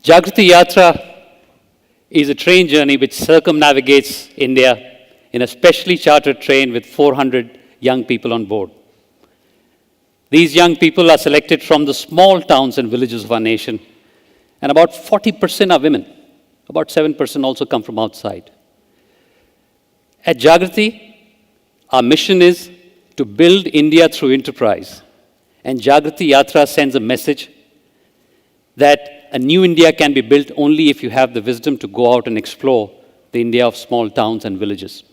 Jagriti Yatra is a train journey which circumnavigates India in a specially chartered train with 400 young people on board. These young people are selected from the small towns and villages of our nation, and about 40% are women. About 7% also come from outside. At Jagriti, our mission is to build India through enterprise. And Jagriti Yatra sends a message that a new India can be built only if you have the wisdom to go out and explore the India of small towns and villages.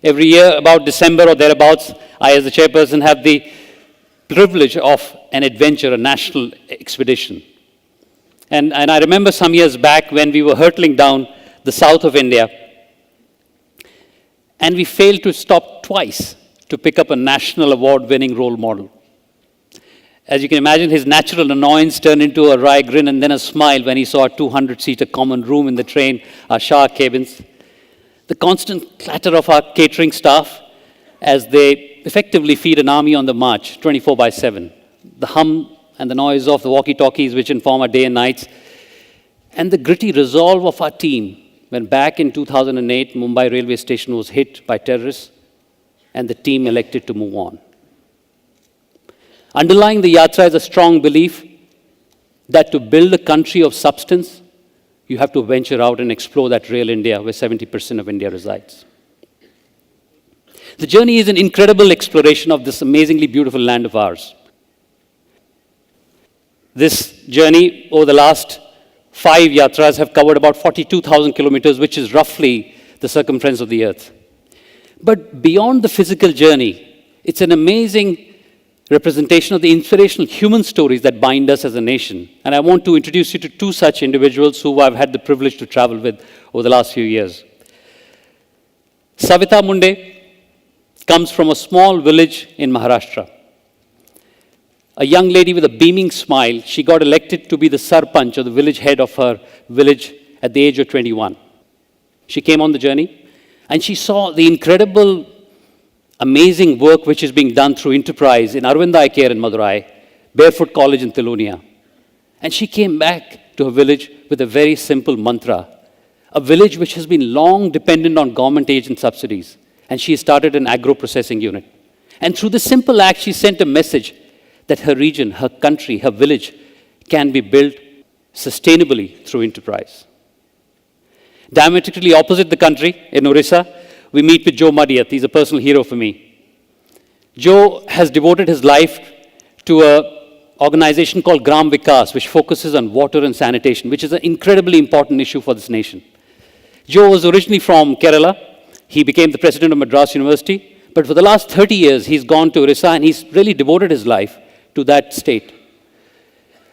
Every year, about December or thereabouts, I, as the chairperson, have the privilege of an adventure, a national expedition. And I remember some years back when we were hurtling down the south of India, and we failed to stop twice to pick up a national award-winning role model. As you can imagine, his natural annoyance turned into a wry grin and then a smile when he saw a 200-seater common room in the train, our shower cabins. The constant clatter of our catering staff as they effectively feed an army on the march, 24/7. The hum and the noise of the walkie-talkies which inform our day and nights. And the gritty resolve of our team when back in 2008, Mumbai railway station was hit by terrorists and the team elected to move on. Underlying the Yatra is a strong belief that to build a country of substance, you have to venture out and explore that real India where 70% of India resides. The journey is an incredible exploration of this amazingly beautiful land of ours. This journey over the last 5 yatras have covered about 42,000 kilometers, which is roughly the circumference of the earth. But beyond the physical journey, it's an amazing representation of the inspirational human stories that bind us as a nation. And I want to introduce you to 2 such individuals who I've had the privilege to travel with over the last few years. Savita Munde comes from a small village in Maharashtra. A young lady with a beaming smile, she got elected to be the sarpanch, or the village head of her village, at the age of 21. She came on the journey and she saw the incredible, amazing work which is being done through enterprise in Arvind Eye Care in Madurai, Barefoot College in Telonia. And she came back to her village with a very simple mantra, a village which has been long dependent on government aid and subsidies. And she started an agro-processing unit. And through this simple act, she sent a message that her region, her country, her village can be built sustainably through enterprise. Diametrically opposite the country, in Orissa, we meet with Joe Madiyat. He's a personal hero for me. Joe has devoted his life to an organization called Gram Vikas, which focuses on water and sanitation, which is an incredibly important issue for this nation. Joe was originally from Kerala. He became the president of Madras University. But for the last 30 years, he's gone to Orissa and he's really devoted his life to that state.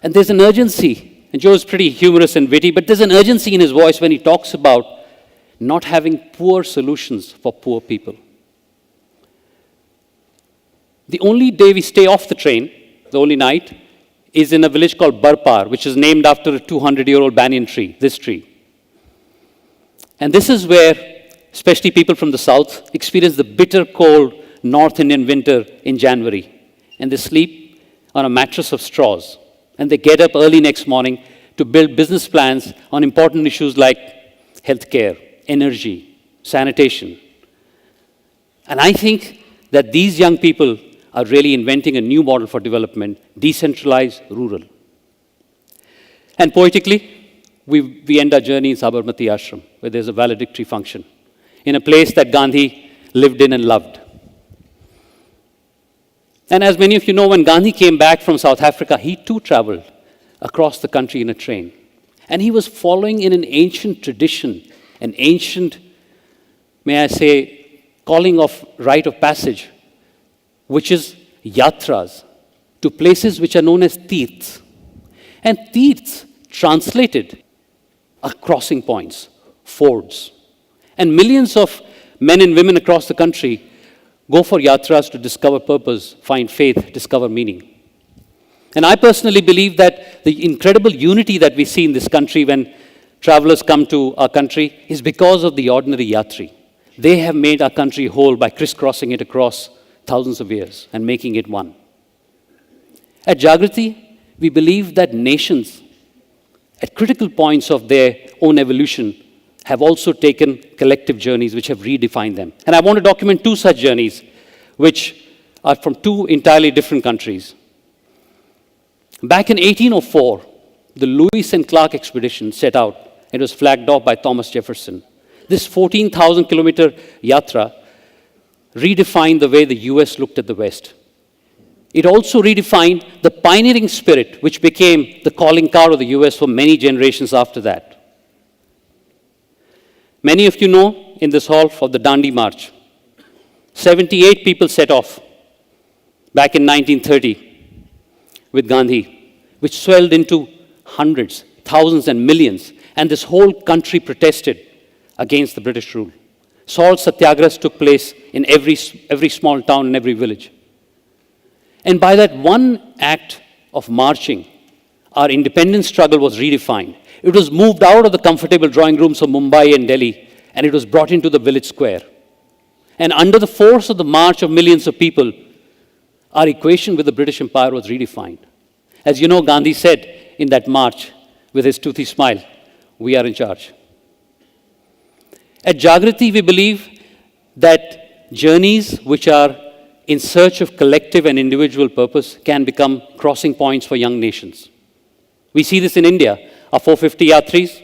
And there's an urgency, and Joe's pretty humorous and witty, but there's an urgency in his voice when he talks about not having poor solutions for poor people. The only day we stay off the train, the only night, is in a village called Barpar, which is named after a 200-year-old banyan tree, this tree. And this is where, especially people from the south, experience the bitter cold North Indian winter in January. And they sleep on a mattress of straws. And they get up early next morning to build business plans on important issues like healthcare, energy, sanitation. And I think that these young people are really inventing a new model for development, decentralized, rural. And poetically, we end our journey in Sabarmati Ashram, where there's a valedictory function, in a place that Gandhi lived in and loved. And as many of you know, when Gandhi came back from South Africa, he too traveled across the country in a train. And he was following in an ancient tradition, an ancient, may I say, calling of rite of passage, which is yatras, to places which are known as tirths. And tirths, translated, are crossing points, fords. And millions of men and women across the country go for yatras to discover purpose, find faith, discover meaning. And I personally believe that the incredible unity that we see in this country when travelers come to our country is because of the ordinary yatri. They have made our country whole by crisscrossing it across thousands of years and making it one. At Jagriti, we believe that nations at critical points of their own evolution, have also taken collective journeys which have redefined them. And I want to document two such journeys, which are from two entirely different countries. Back in 1804, the Lewis and Clark expedition set out. It was flagged off by Thomas Jefferson. This 14,000-kilometer yatra redefined the way the US looked at the West. It also redefined the pioneering spirit, which became the calling card of the US for many generations after that. Many of you know in this hall of the Dandi March. 78 people set off back in 1930 with Gandhi, which swelled into hundreds, thousands, and millions. And this whole country protested against the British rule. Salt satyagrahas took place in every small town and every village. And by that one act of marching, our independence struggle was redefined. It was moved out of the comfortable drawing rooms of Mumbai and Delhi, and it was brought into the village square. And under the force of the march of millions of people, our equation with the British Empire was redefined. As you know, Gandhi said in that march, with his toothy smile, "We are in charge." At Jagriti, we believe that journeys which are in search of collective and individual purpose can become crossing points for young nations. We see this in India. Our 450 Yatris,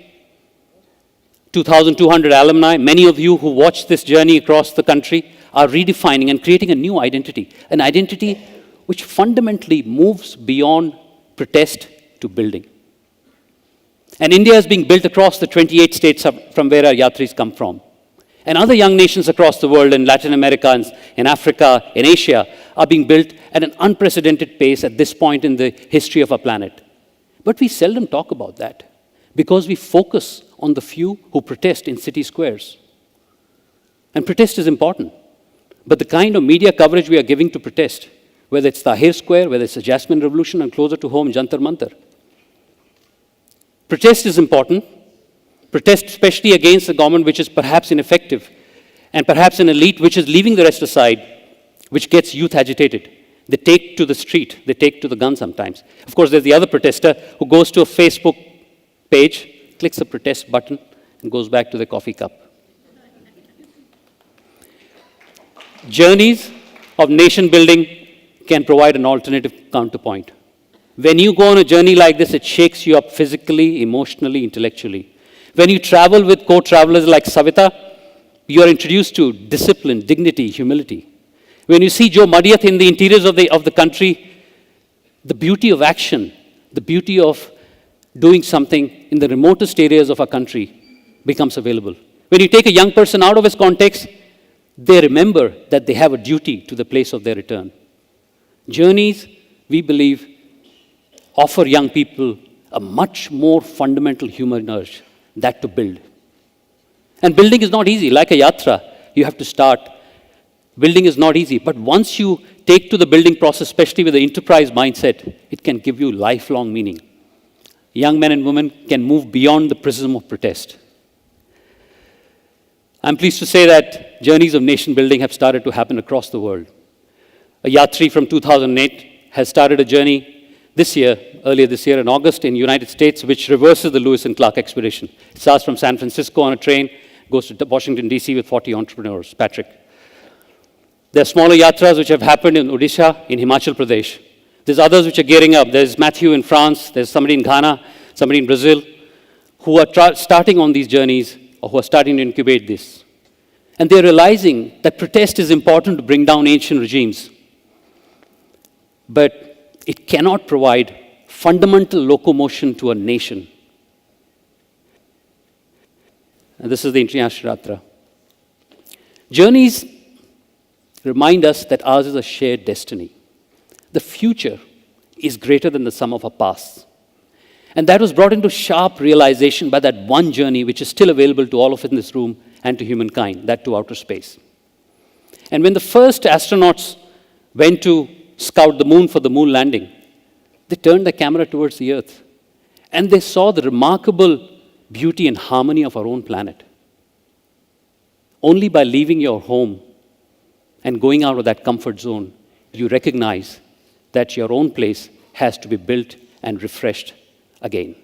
2,200 alumni, many of you who watched this journey across the country are redefining and creating a new identity, an identity which fundamentally moves beyond protest to building. And India is being built across the 28 states from where our Yatris come from. And other young nations across the world, in Latin America, in Africa, in Asia, are being built at an unprecedented pace at this point in the history of our planet. But we seldom talk about that because we focus on the few who protest in city squares. And protest is important. But the kind of media coverage we are giving to protest, whether it's Tahrir Square, whether it's the Jasmine Revolution, and closer to home, Jantar Mantar. Protest is important. Protest especially against a government which is perhaps ineffective, and perhaps an elite which is leaving the rest aside, which gets youth agitated. They take to the street, they take to the gun sometimes. Of course, there's the other protester who goes to a Facebook page, clicks the protest button, and goes back to the coffee cup. Journeys of nation building can provide an alternative counterpoint. When you go on a journey like this, it shakes you up physically, emotionally, intellectually. When you travel with co-travelers like Savita, you are introduced to discipline, dignity, humility. When you see Joe Madiyat in the interiors of the country, the beauty of action, the beauty of doing something in the remotest areas of our country becomes available. When you take a young person out of his context, they remember that they have a duty to the place of their return. Journeys, we believe, offer young people a much more fundamental human urge, that to build. And building is not easy. Like a yatra, you have to start. Building is not easy. But once you take to the building process, especially with the enterprise mindset, it can give you lifelong meaning. Young men and women can move beyond the prism of protest. I'm pleased to say that journeys of nation building have started to happen across the world. A Yatri from 2008 has started a journey earlier this year in August in the United States, which reverses the Lewis and Clark expedition. It starts from San Francisco on a train, goes to Washington, D.C. with 40 entrepreneurs. Patrick. There are smaller yatras which have happened in Odisha, in Himachal Pradesh. There's others which are gearing up. There's Matthew in France, there's somebody in Ghana, somebody in Brazil, who are starting on these journeys, or who are starting to incubate this. And they're realizing that protest is important to bring down ancient regimes. But it cannot provide fundamental locomotion to a nation. And this is the International Yatra. Journeys remind us that ours is a shared destiny. The future is greater than the sum of our pasts. And that was brought into sharp realization by that one journey which is still available to all of us in this room and to humankind, that to outer space. And when the first astronauts went to scout the moon for the moon landing, they turned the camera towards the Earth, and they saw the remarkable beauty and harmony of our own planet. Only by leaving your home and going out of that comfort zone, you recognize that your own place has to be built and refreshed again.